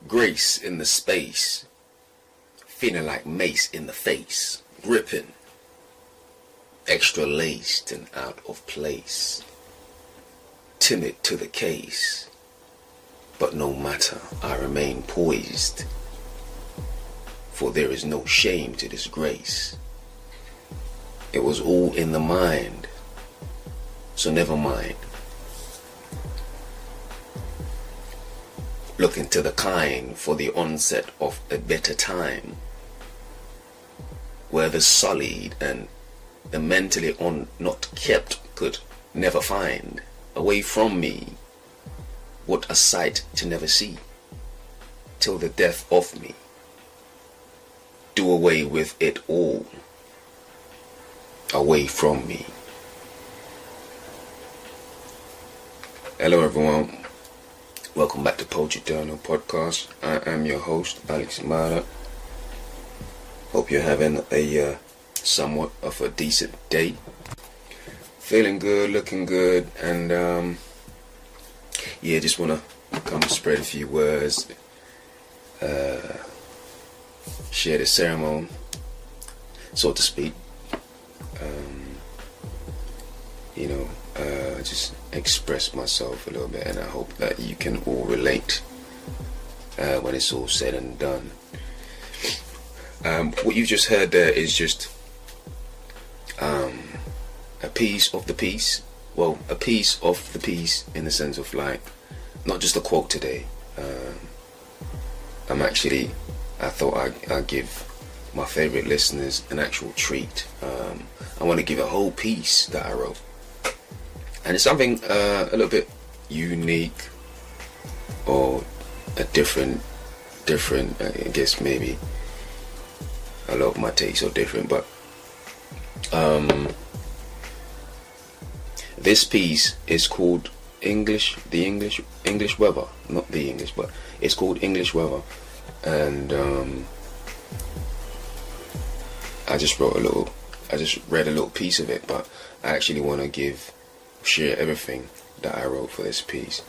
Grace in the space, feeling like mace in the face, gripping, extra laced and out of place, timid to the case, but no matter, I remain poised, for there is no shame to disgrace. It was all in the mind, so never mind. Looking to the kind for the onset of a better time, where the sullied and the mentally not kept could never find away from me what a sight to never see, till the death of me. Do away with it all, away from me. Hello everyone. Welcome back to Poetry Journal Podcast. I am your host, Alex Mara. Hope you're having a somewhat of a decent day. Feeling good, looking good, and just want to come spread a few words, share the ceremony, so to speak. Just express myself a little bit, and I hope that you can all relate when it's all said and done. What you just heard there is just a piece of the piece. Well, a piece of the piece in the sense of like, not just a quote today. I thought I'd give my favorite listeners an actual treat. I want to give a whole piece that I wrote. And it's something a little bit unique or a different, I guess maybe a lot of my takes are different, but this piece is called English Weather, not the English, but it's called English Weather, and I just read a little piece of it, but I actually want to share everything that I wrote for this piece,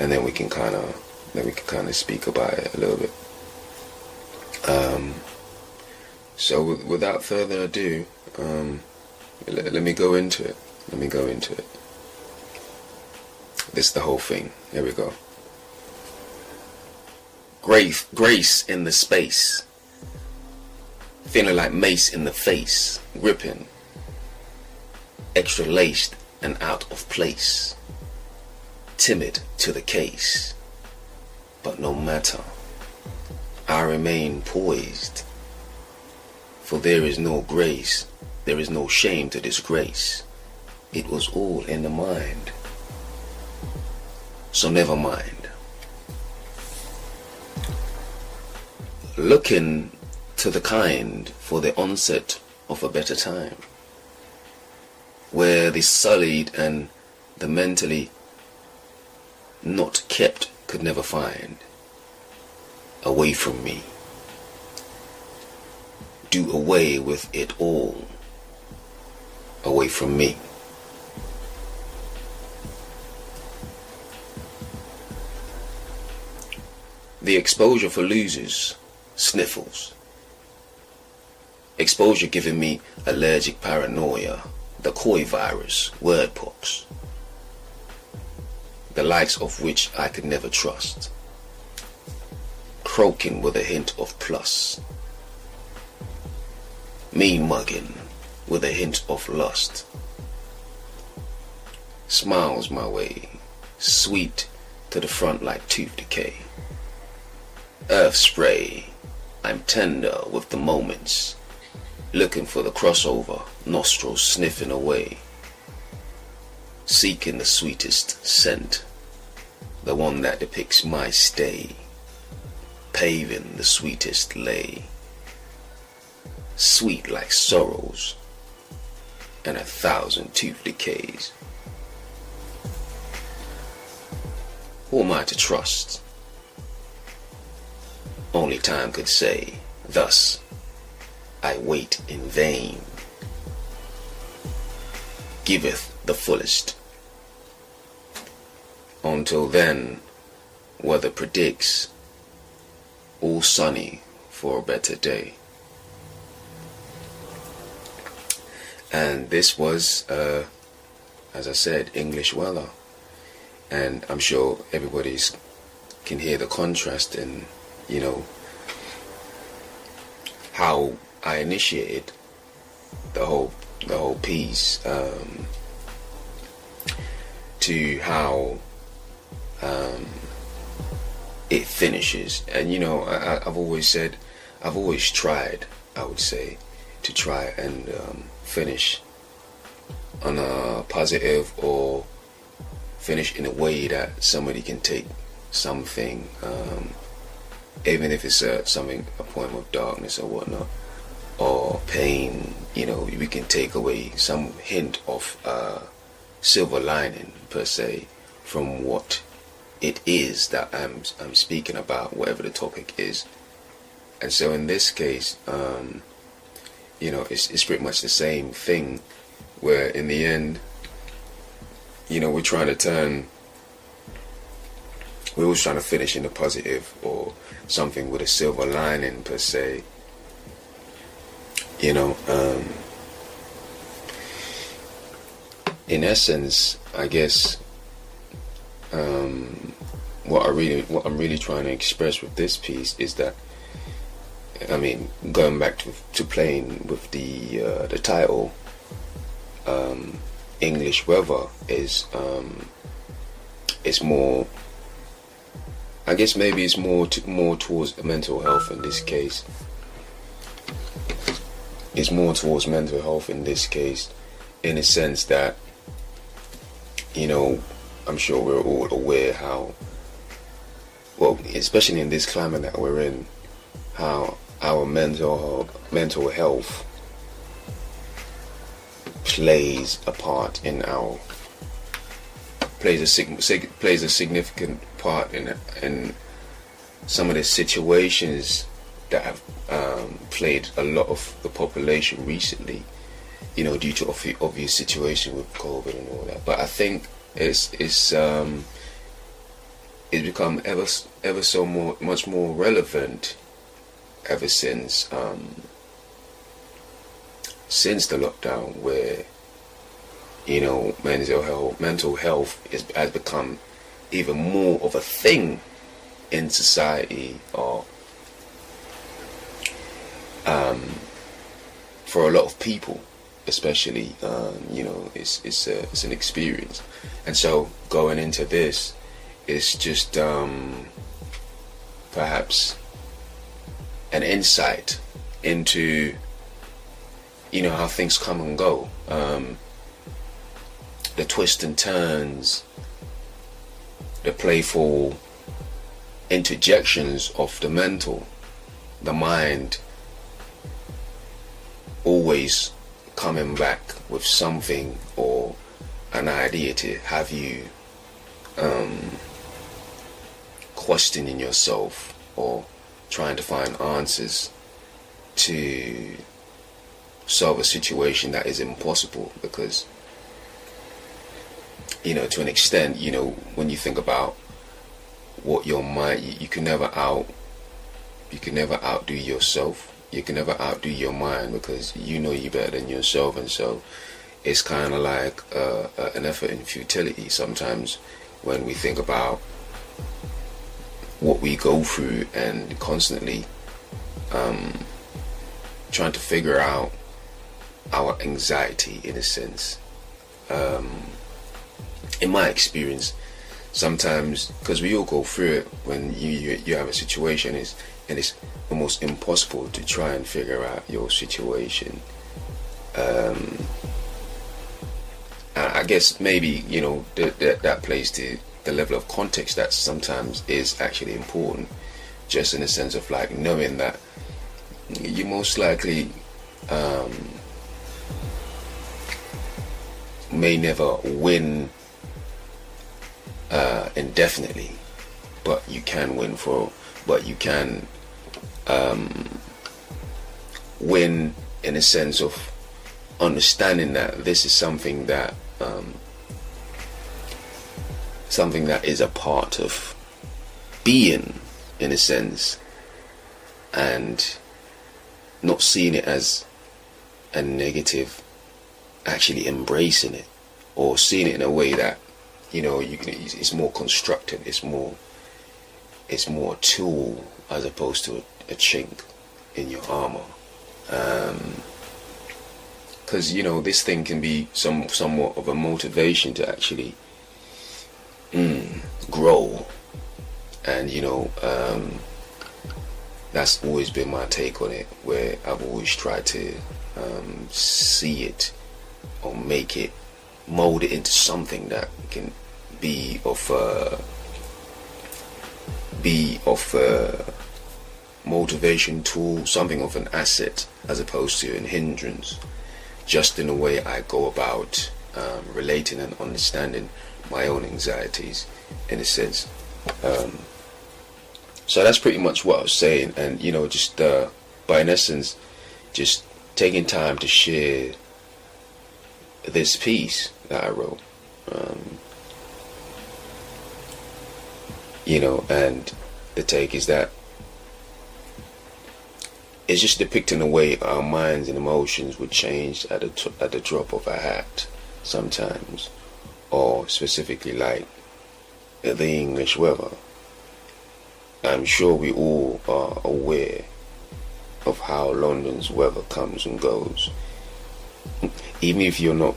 and then we can kind of speak about it a little bit. So without further ado, let me go into it. This is the whole thing. Here we go. Grace in the space, feeling like mace in the face, gripping, extra laced and out of place, timid to the case, but no matter, I remain poised, for there is no grace, there is no shame to disgrace. It was all in the mind, so never mind. Looking to the kind for the onset of a better time, where the sullied and the mentally not kept could never find away from me. Do away with it all, away from me. The exposure for losers, sniffles. Exposure giving me allergic paranoia, the koi virus, wordpox, the likes of which I could never trust, croaking with a hint of plus, mean mugging with a hint of lust, smiles my way, sweet to the front like tooth decay, earth spray, I'm tender with the moments, looking for the crossover, nostrils sniffing away, seeking the sweetest scent, the one that depicts my stay, paving the sweetest lay, sweet like sorrows and 1,000 tooth decays. Who am I to trust? Only time could say, thus I wait in vain. Giveth the fullest. Until then, weather predicts all sunny for a better day. And this was, as I said, English weather. And I'm sure everybody's can hear the contrast in, you know, how I initiated the whole piece, to how it finishes. And you know, I've always tried, I would say, to try and finish on a positive, or finish in a way that somebody can take something, even if it's a point of darkness or whatnot, or pain. You know, we can take away some hint of silver lining per se from what it is that I'm speaking about, whatever the topic is. And so in this case, you know, it's pretty much the same thing, where in the end, you know, we're always trying to finish in a positive, or something with a silver lining per se. You know, in essence, I guess, what I'm really trying to express with this piece is that, I mean, going back to playing with the title, English weather is more, I guess maybe it's more towards mental health in this case. It's more towards mental health in this case, in a sense that, you know, I'm sure we're all aware how, well, especially in this climate that we're in, how our mental health plays a part in our plays a significant part in some of the situations that have plagued a lot of the population recently, you know, due to obvious situation with COVID and all that. But I think it's become ever so much more relevant ever since the lockdown, where, you know, mental health has become even more of a thing in society, or for a lot of people, especially, you know, it's an experience. And so going into this, it's just perhaps an insight into, you know, how things come and go, the twists and turns, the playful interjections of the mental, the mind, always coming back with something or an idea to have you questioning yourself, or trying to find answers to solve a situation that is impossible. Because, you know, to an extent, you know, when you think about what your mind, you can never outdo yourself. You can never outdo your mind, because you know you better than yourself. And so it's kind of like an effort in futility sometimes when we think about what we go through, and constantly trying to figure out our anxiety, in a sense. In my experience, sometimes, because we all go through it, when you have a situation, and it's almost impossible to try and figure out your situation. I guess maybe, you know, that plays to the level of context that sometimes is actually important, just in the sense of like knowing that you most likely may never win indefinitely, but you can win win in a sense of understanding that this is something that is a part of being, in a sense, and not seeing it as a negative, actually embracing it, or seeing it in a way that, you know, it's more constructive, it's more a tool as opposed to a chink in your armor. Because you know, this thing can be somewhat of a motivation to actually grow, and you know, that's always been my take on it, where I've always tried to see it or mold it into something that can be of motivation tool, something of an asset as opposed to a hindrance, just in the way I go about relating and understanding my own anxieties, in a sense. So that's pretty much what I was saying, and you know, just by in essence, just taking time to share this piece that I wrote, you know, and the take is that it's just depicting the way our minds and emotions would change at the drop of a hat sometimes, or specifically like the English weather. I'm sure we all are aware of how London's weather comes and goes. Even if you're not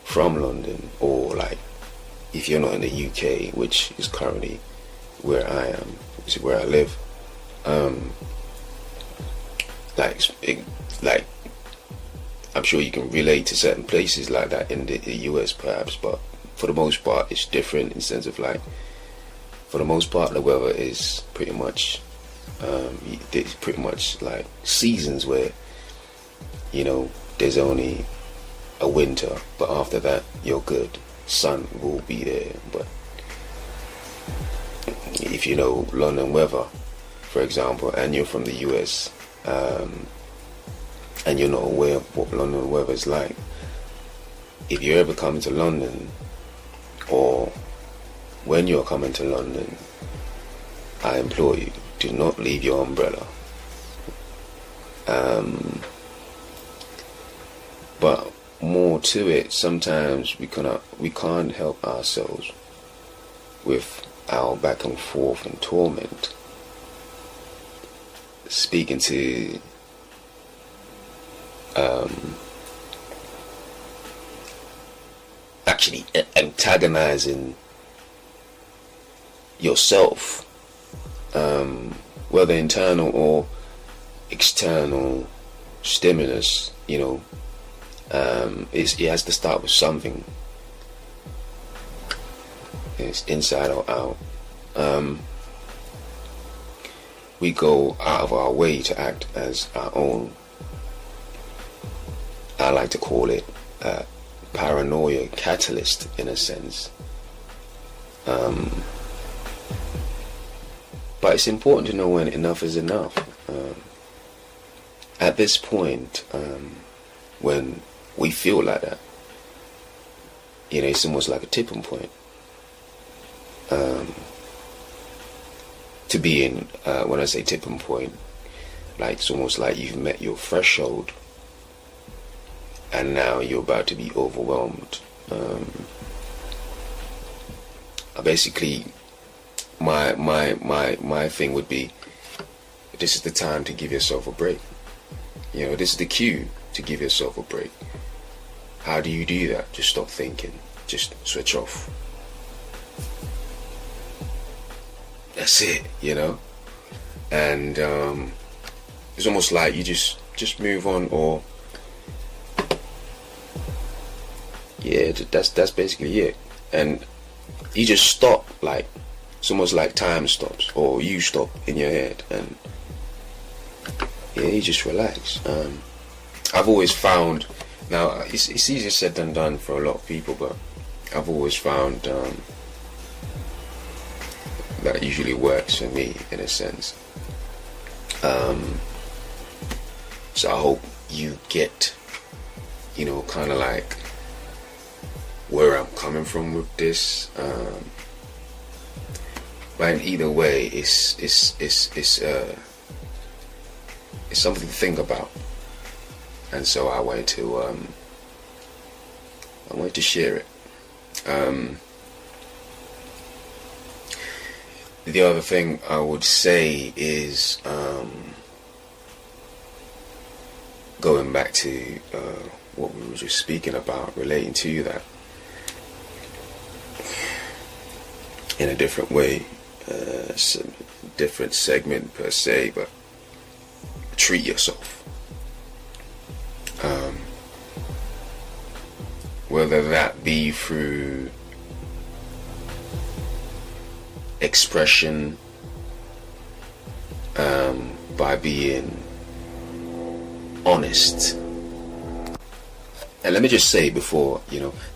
from London, or like if you're not in the UK, which is currently where I am, which is where I live, like I'm sure you can relate to certain places like that in the US perhaps, but for the most part it's different in the sense of like, for the most part the weather is pretty much there's pretty much like seasons where, you know, there's only a winter, but after that you're good, sun will be there. But if you know London weather, for example, and you're from the US, and you're not aware of what London weather is like, if you ever come to London, or when you're coming to London, I implore you, do not leave your umbrella. But more to it, sometimes we can't help ourselves with our back and forth and torment, speaking to actually antagonizing yourself, whether internal or external stimulus, you know, it has to start with something. It's inside or out. We go out of our way to act as our own, I like to call it paranoia catalyst, in a sense. But it's important to know when enough is enough. At this point, when we feel like that, you know, it's almost like a tipping point. To be in, when I say tipping point, like it's almost like you've met your threshold, and now you're about to be overwhelmed. Basically, my thing would be, this is the time to give yourself a break. You know, this is the cue to give yourself a break. How do you do that? Just stop thinking. Just switch off. That's it, you know. And it's almost like you just move on, or yeah, that's basically it. And you just stop, like it's almost like time stops, or you stop in your head, and yeah, you just relax. I've always found, now it's easier said than done for a lot of people, but I've always found that usually works for me, in a sense. So I hope you get, you know, kind of like where I'm coming from with this. But in either way, it's it's something to think about. And so I wanted to share it. The other thing I would say is, going back to what we were just speaking about, relating to that in a different way, different segment per se, but treat yourself. Whether that be through expression, by being honest. And let me just say before,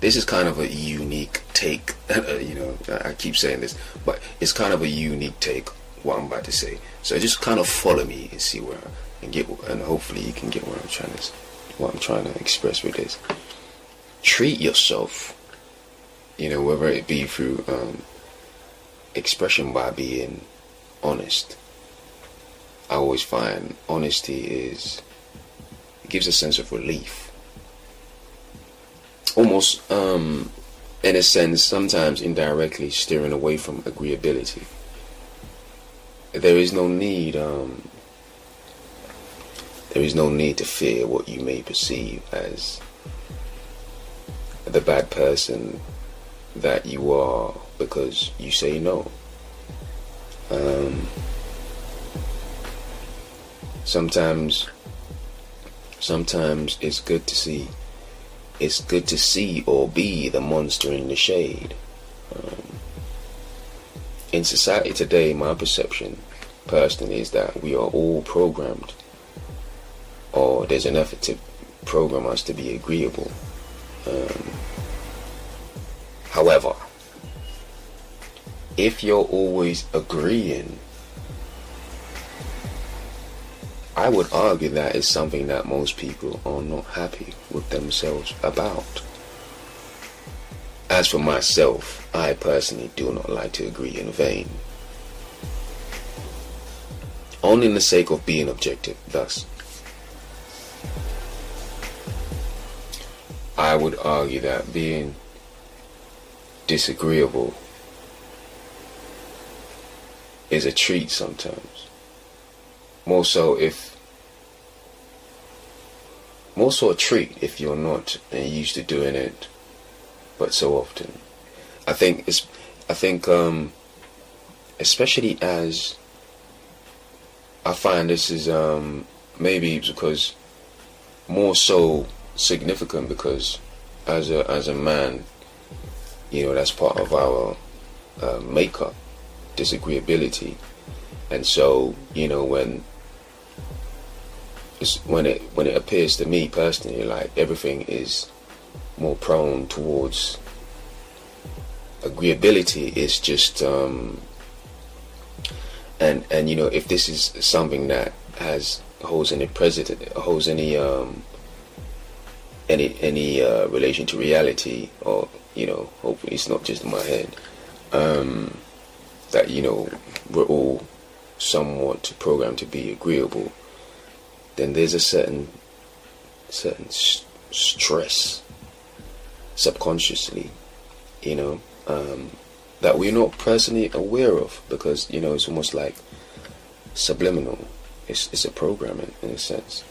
this is kind of a unique take. I keep saying this, but it's kind of a unique take, what I'm about to say. So just kind of follow me and see where and hopefully you can get what I'm trying to express with this. Treat yourself, whether it be through expression by being honest. I always find honesty it gives a sense of relief. Almost, in a sense, sometimes indirectly steering away from agreeability. There is no need to fear what you may perceive as the bad person that you are because you say no. Sometimes it's good to see or be the monster in the shade. In society today, my perception personally is that we are all programmed, or there's an effort to program us to be agreeable. However, if you're always agreeing, I would argue that is something that most people are not happy with themselves about. As for myself, I personally do not like to agree in vain. Only in the sake of being objective, thus. I would argue that being disagreeable is a treat sometimes. More so a treat if you're not used to doing it, but so often. I think especially as I find this is maybe because more so significant because as a man, that's part of our makeup, disagreeability. And so when it appears to me personally like everything is more prone towards agreeability, is just and if this is something that holds any relation to reality, or hopefully it's not just in my head, that we're all somewhat programmed to be agreeable, then there's a certain stress subconsciously, that we're not personally aware of, because it's almost like subliminal. It's a programming in a sense.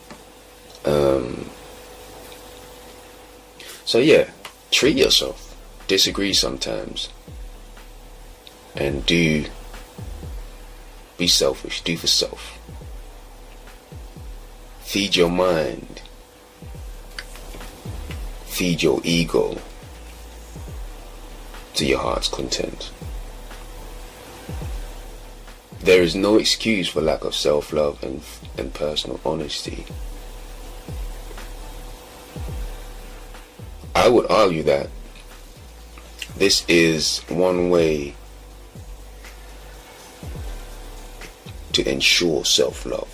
So yeah, treat yourself. Disagree sometimes, and be selfish. Do for self. Feed your mind. Feed your ego to your heart's content. There is no excuse for lack of self-love and personal honesty. I would argue that this is one way to ensure self-love.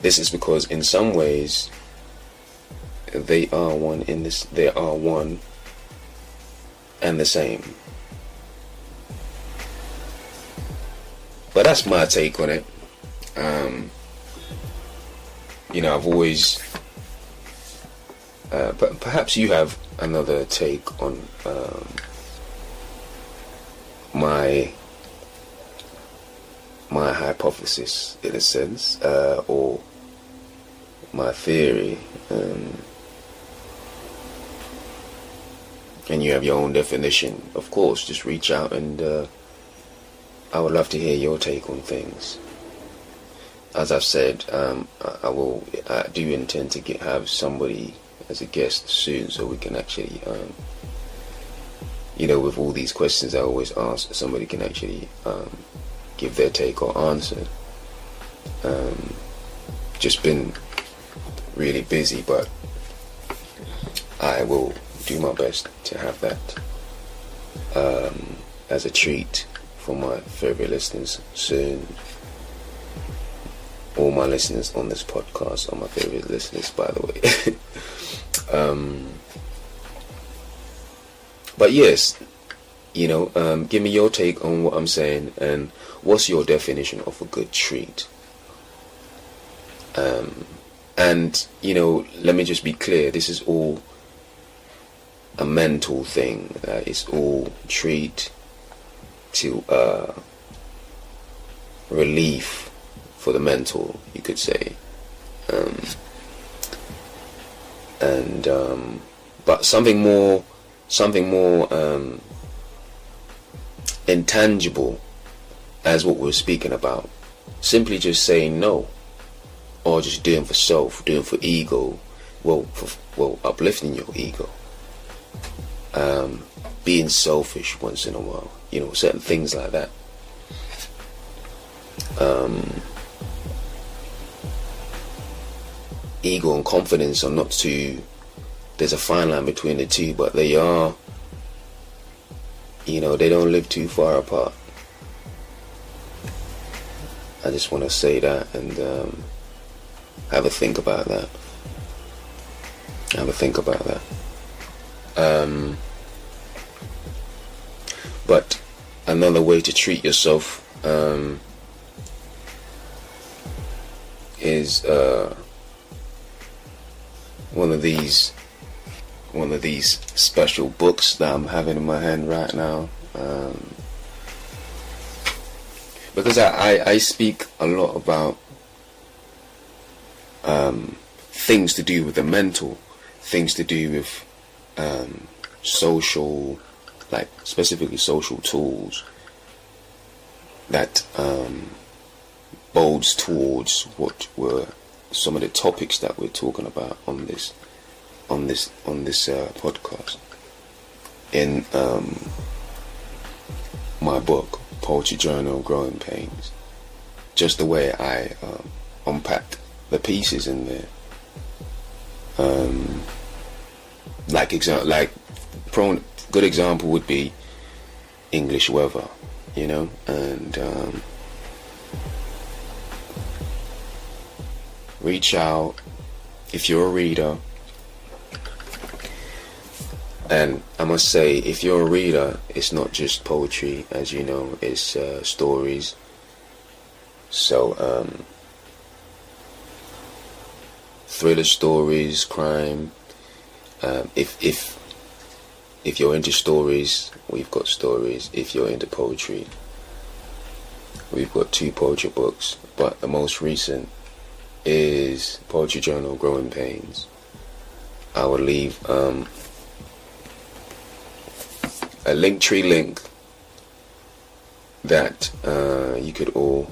This is because in some ways they are one and the same. But that's my take on it. I've always, but perhaps you have another take on my hypothesis, in a sense, or my theory, and you have your own definition. Of course, just reach out, and I would love to hear your take on things. As I've said, I do intend to have somebody as a guest soon, so we can actually, with all these questions I always ask, somebody can actually give their take or answer. Just been really busy, but I will do my best to have that as a treat for my favorite listeners soon. All my listeners on this podcast are my favorite listeners, by the way. But yes, give me your take on what I'm saying, and what's your definition of a good treat. And let me just be clear, this is all a mental thing. It's all treat to relief for the mental, you could say. But something more intangible, as what we're speaking about, simply just saying no, or just doing for self, doing for ego, uplifting your ego, being selfish once in a while, certain things like that. Ego and confidence are not too, there's a fine line between the two, but they are, they don't live too far apart. I just want to say that, and have a think about that. But another way to treat yourself is one of these special books that I'm having in my hand right now, because I speak a lot about things to do with the mental, things to do with social, like specifically social tools that bodes towards what were some of the topics that we're talking about on this podcast. In my book, Poetry Journal, Growing Pains, just the way I unpacked the pieces in there. Good example would be English weather, and reach out if you're a reader. And I must say, if you're a reader, it's not just poetry, as you know, it's stories. So thriller stories, crime. If you're into stories, we've got stories. If you're into poetry, we've got 2 poetry books, but the most recent is Poetry Journal, Growing Pains. I will leave a Linktree link that you could all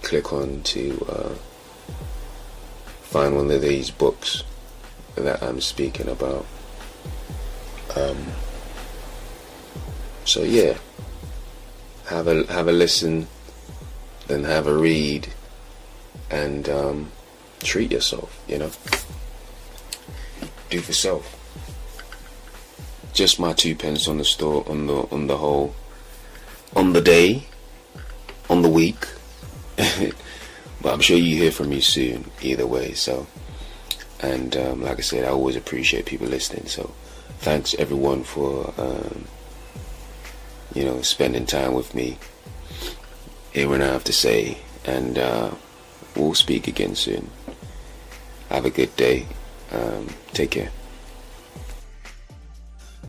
click on to find one of these books that I'm speaking about. So yeah, have a listen, then have a read, and treat yourself. Do for self. Just my 2 pence on the store, on the whole, on the day, on the week. But I'm sure you hear from me soon, either way. So, and like I said, I always appreciate people listening. So, thanks everyone for spending time with me, hearing what I have to say, and we'll speak again soon. Have a good day. Take care.